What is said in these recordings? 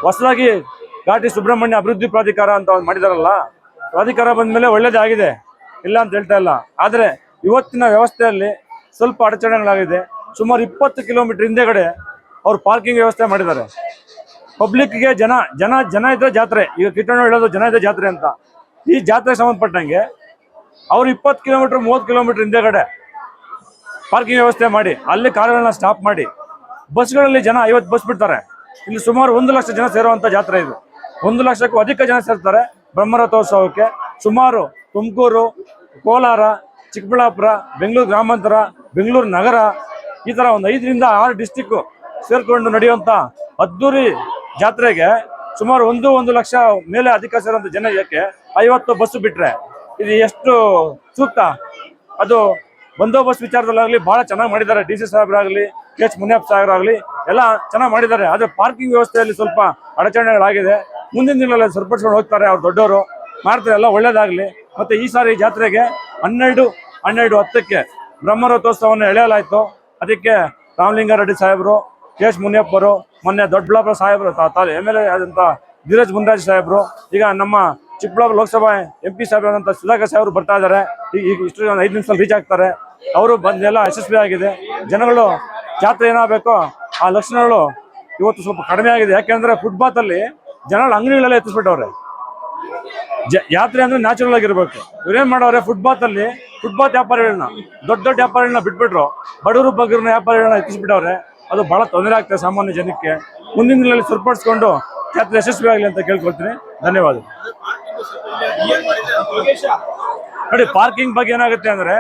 ಹೊಸದಾಗಿ ಘಾಟಿ ಸುಬ್ರಹ್ಮಣ್ಯ ಅಭಿವೃದ್ಧಿ ಪ್ರಾಧಿಕಾರ ಅಂತ ಮಾಡಿದಾರಲ್ಲ, ಪ್ರಾಧಿಕಾರ ಬಂದ್ಮೇಲೆ ಒಳ್ಳೇದಾಗಿದೆ, ಇಲ್ಲ ಅಂತ ಹೇಳ್ತಾ ಇಲ್ಲ. ಆದರೆ ಇವತ್ತಿನ ವ್ಯವಸ್ಥೆಯಲ್ಲಿ ಸ್ವಲ್ಪ ಅಡಚಣೆಗಳಾಗಿದೆ. ಸುಮಾರು 20 ಕಿಲೋಮೀಟರ್ ಹಿಂದೆಗಡೆ ಅವ್ರು ಪಾರ್ಕಿಂಗ್ ವ್ಯವಸ್ಥೆ ಮಾಡಿದ್ದಾರೆ. ಪಬ್ಲಿಕ್ಗೆ ಜನ ಜನ ಜನ ಇದ್ರೆ ಜಾತ್ರೆ, ಈಗ ಕಿಟ್ಟಣ್ಣ ಹೇಳೋದು ಜನ ಇದ್ರೆ ಜಾತ್ರೆ ಅಂತ. ಈ ಜಾತ್ರೆಗೆ ಸಂಬಂಧಪಟ್ಟಂಗೆ ಅವ್ರು 20 ಕಿಲೋಮೀಟರ್ 30 ಕಿಲೋಮೀಟರ್ ಹಿಂದೆಗಡೆ ಪಾರ್ಕಿಂಗ್ ವ್ಯವಸ್ಥೆ ಮಾಡಿ ಅಲ್ಲಿ ಕಾರುಗಳನ್ನ ಸ್ಟಾಪ್ ಮಾಡಿ ಬಸ್ಗಳಲ್ಲಿ ಜನ 50 ಬಸ್ ಬಿಡ್ತಾರೆ. ಇಲ್ಲಿ ಸುಮಾರು 1 ಲಕ್ಷ ಜನ ಸೇರುವಂಥ ಜಾತ್ರೆ ಇದು. 1 ಲಕ್ಷಕ್ಕೂ ಅಧಿಕ ಜನ ಸೇರ್ತಾರೆ ಬ್ರಹ್ಮರಥೋತ್ಸವಕ್ಕೆ. ಸುಮಾರು ತುಮಕೂರು, ಕೋಲಾರ, ಚಿಕ್ಕಬಳ್ಳಾಪುರ, ಬೆಂಗಳೂರು ಗ್ರಾಮಾಂತರ, ಬೆಂಗಳೂರು ನಗರ, ಈ ಥರ ಒಂದು 5 ರಿಂದ 6 ಡಿಸ್ಟಿಕ್ಕು ಸೇರಿಕೊಂಡು ನಡೆಯುವಂಥ ಅದ್ದೂರಿ ಜಾತ್ರೆಗೆ ಸುಮಾರು 1 ಲಕ್ಷ ಮೇಲೆ ಅಧಿಕ ಸೇರುವಂಥ ಜನಕ್ಕೆ 50 ಬಸ್ಸು ಬಿಟ್ಟರೆ ಇದು ಎಷ್ಟು ಸೂಕ್ತ? ಅದು ಬಂದೋಬಸ್ತ್ ವಿಚಾರದಲ್ಲಾಗಲಿ ಭಾಳ ಚೆನ್ನಾಗಿ ಮಾಡಿದ್ದಾರೆ. ಡಿ ಸಿ ಸಾಹೇಬರಾಗಲಿ, ಕೆ ಎಚ್ ಮುನಿಯಪ್ಪ ಸಾಹೇಬರಾಗಲಿ ಎಲ್ಲ ಚೆನ್ನಾಗಿ ಮಾಡಿದ್ದಾರೆ. ಆದರೆ ಪಾರ್ಕಿಂಗ್ ವ್ಯವಸ್ಥೆಯಲ್ಲಿ ಸ್ವಲ್ಪ ಅಡಚಣೆಗಳಾಗಿದೆ. ಮುಂದಿನ ದಿನಗಳಲ್ಲಿ ಸರಿಪಡಿಸ್ಕೊಂಡು ಹೋಗ್ತಾರೆ ಅವ್ರು, ದೊಡ್ಡವರು ಮಾಡ್ತಾರೆ, ಎಲ್ಲ ಒಳ್ಳೇದಾಗಲಿ. ಮತ್ತು ಈ ಸಾರಿ ಜಾತ್ರೆಗೆ 12:10ಕ್ಕೆ ಬ್ರಹ್ಮರಥೋತ್ಸವವನ್ನು ಎಳೆಯಲಾಯಿತು. ಅದಕ್ಕೆ ರಾಮಲಿಂಗಾರೆಡ್ಡಿ ಸಾಹೇಬರು, ಕೆ ಎಚ್ ಮುನಿಯಪ್ಪರು, ಮೊನ್ನೆ ದೊಡ್ಡಬಳ್ಳಾಪುರ ಸಾಹೇಬರು MLA ಆದಂಥ ಧೀರಜ್ ಮುನ್ರಾಜ್ ಸಾಹೇಬರು, ಈಗ ನಮ್ಮ ಚಿಕ್ಕಬಳ್ಳಾಪುರ ಲೋಕಸಭಾ MP ಸಾಹೇಬರಾದಂಥ ಸುಧಾಕರ್ ಸಾಹೇಬರು ಬರ್ತಾ ಇದ್ದಾರೆ. ಈಗ ಇಷ್ಟು 5 ನಿಮಿಷದಲ್ಲಿ ರೀಚ್ ಆಗ್ತಾರೆ. ಅವರು ಬಂದೆಲ್ಲ ಯಶಸ್ವಿ ಆಗಿದೆ. ಜನಗಳು ಜಾತ್ರೆ ಏನಾಗಬೇಕೋ ಆ ಲಕ್ಷಣಗಳು ಇವತ್ತು ಸ್ವಲ್ಪ ಕಡಿಮೆ ಆಗಿದೆ. ಯಾಕೆಂದರೆ ಫುಟ್ಪಾತಲ್ಲಿ ಜನಗಳು ಅಂಗಡಿಗಳೆಲ್ಲ ಎತ್ತಿಸ್ಬಿಟ್ಟವ್ರೆ. ಯಾತ್ರೆ ಅಂದರೆ ನ್ಯಾಚುರಲ್ ಆಗಿರ್ಬೇಕು. ಇವ್ರೇನು ಮಾಡವ್ರೆ, ಫುಟ್ಪಾತ್ ವ್ಯಾಪಾರಿಗಳನ್ನ, ದೊಡ್ಡ ವ್ಯಾಪಾರಿಗಳನ್ನ ಬಿಟ್ಬಿಟ್ರು, ಬಡವರು ಬಗ್ಗರನ್ನ ವ್ಯಾಪಾರಿಗಳನ್ನ ಎತ್ತಿಸ್ಬಿಟ್ಟವ್ರೆ. ಅದು ಭಾಳ ತೊಂದರೆ ಆಗ್ತದೆ ಸಾಮಾನ್ಯ ಜನಕ್ಕೆ. ಮುಂದಿನ ದಿನಗಳಲ್ಲಿ ಸರಿಪಡಿಸ್ಕೊಂಡು ಜಾತ್ರೆ ಯಶಸ್ವಿ ಆಗಲಿ ಅಂತ ಕೇಳ್ಕೊಳ್ತೀನಿ. ಧನ್ಯವಾದ. ನೋಡಿ, ಪಾರ್ಕಿಂಗ್ ಬಗ್ಗೆ ಏನಾಗುತ್ತೆ ಅಂದರೆ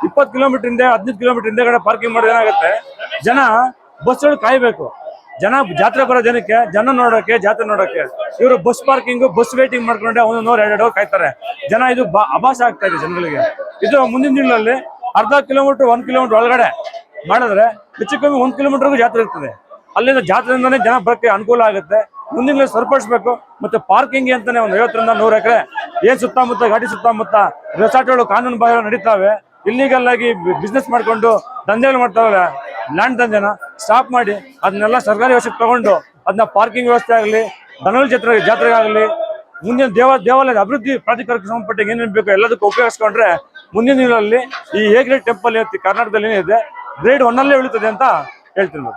20 ಕಿಲೋಮೀಟರ್ ಹಿಂದೆ 15 ಕಿಲೋಮೀಟರ್ ಹಿಂದೆಗಡೆ ಪಾರ್ಕಿಂಗ್ ಮಾಡೋದು ಏನಾಗುತ್ತೆ, ಜನ ಬಸ್ಗಳು ಕಾಯಬೇಕು. ಜನ ಜಾತ್ರೆ ಬರೋ ಜನಕ್ಕೆ, ಜನ ನೋಡೋಕ್ಕೆ, ಜಾತ್ರೆ ನೋಡೋಕ್ಕೆ ಇವರು ಬಸ್ ಪಾರ್ಕಿಂಗು, ಬಸ್ ವೇಟಿಂಗ್ ಮಾಡ್ಕೊಂಡೆ 1 ಅವರ್ 2 ಅವರ್ ಕಾಯ್ತಾರೆ. ಜನ ಇದು ಅಭಾಸ ಆಗ್ತಾ ಇದೆ ಜನಗಳಿಗೆ. ಇದು ಮುಂದಿನ ದಿನಗಳಲ್ಲಿ ಅರ್ಧ ಕಿಲೋಮೀಟರ್ 1 ಕಿಲೋಮೀಟರ್ ಒಳಗಡೆ ಮಾಡಿದ್ರೆ ಹೆಚ್ಚು ಕಮ್ಮಿ 1 ಕಿಲೋಮೀಟರ್ಗೂ ಜಾತ್ರೆ ಇರ್ತದೆ. ಅಲ್ಲಿಂದ ಜಾತ್ರೆಯಿಂದನೇ ಜನ ಬರೋಕ್ಕೆ ಅನುಕೂಲ ಆಗುತ್ತೆ. ಮುಂದಿನ ಸರಿಪಡಿಸ್ಬೇಕು. ಮತ್ತು ಪಾರ್ಕಿಂಗ್ ಅಂತಾನೆ ಒಂದು 50 ರಿಂದ 100 ಎಕರೆ ಏನು ಸುತ್ತಮುತ್ತ ಘಾಟಿ ಸುತ್ತಮುತ್ತ ರೆಸಾರ್ಟ್ಗಳು ಕಾನೂನು ಬಾಹಿರ ನಡೀತಾವೆ. ಇಲ್ಲಿಗಲ್ ಆಗಿ ಬಿಸ್ನೆಸ್ ಮಾಡ್ಕೊಂಡು ದಂಧೆಗಳು ಮಾಡ್ತಾವೆ. ಲ್ಯಾಂಡ್ ದಂಧೆನ ಸ್ಟಾಪ್ ಮಾಡಿ ಅದನ್ನೆಲ್ಲ ಸರ್ಕಾರಿ ವಶಕ್ಕೆ ತಗೊಂಡು ಅದನ್ನ ಪಾರ್ಕಿಂಗ್ ವ್ಯವಸ್ಥೆ ಆಗಲಿ, ದನಗಳ ಜಾತ್ರೆಗಾಗಲಿ, ಮುಂದಿನ ದೇವಾಲಯದ ಅಭಿವೃದ್ಧಿ ಪ್ರಾಧಿಕಾರಕ್ಕೆ ಸಂಬಂಧಪಟ್ಟ ಏನೇನು ಬೇಕು ಎಲ್ಲದಕ್ಕೂ ಉಪಯೋಗಿಸ್ಕೊಂಡ್ರೆ ಮುಂದಿನ ದಿನಗಳಲ್ಲಿ ಈ A ಗ್ರೇಡ್ ಟೆಂಪಲ್ ಕರ್ನಾಟಕದಲ್ಲಿ ಏನಿದೆ ಗ್ರೇಡ್ 1 ಅಲ್ಲೇ ಉಳಿತದೆ ಅಂತ ಹೇಳ್ತೀನಿ.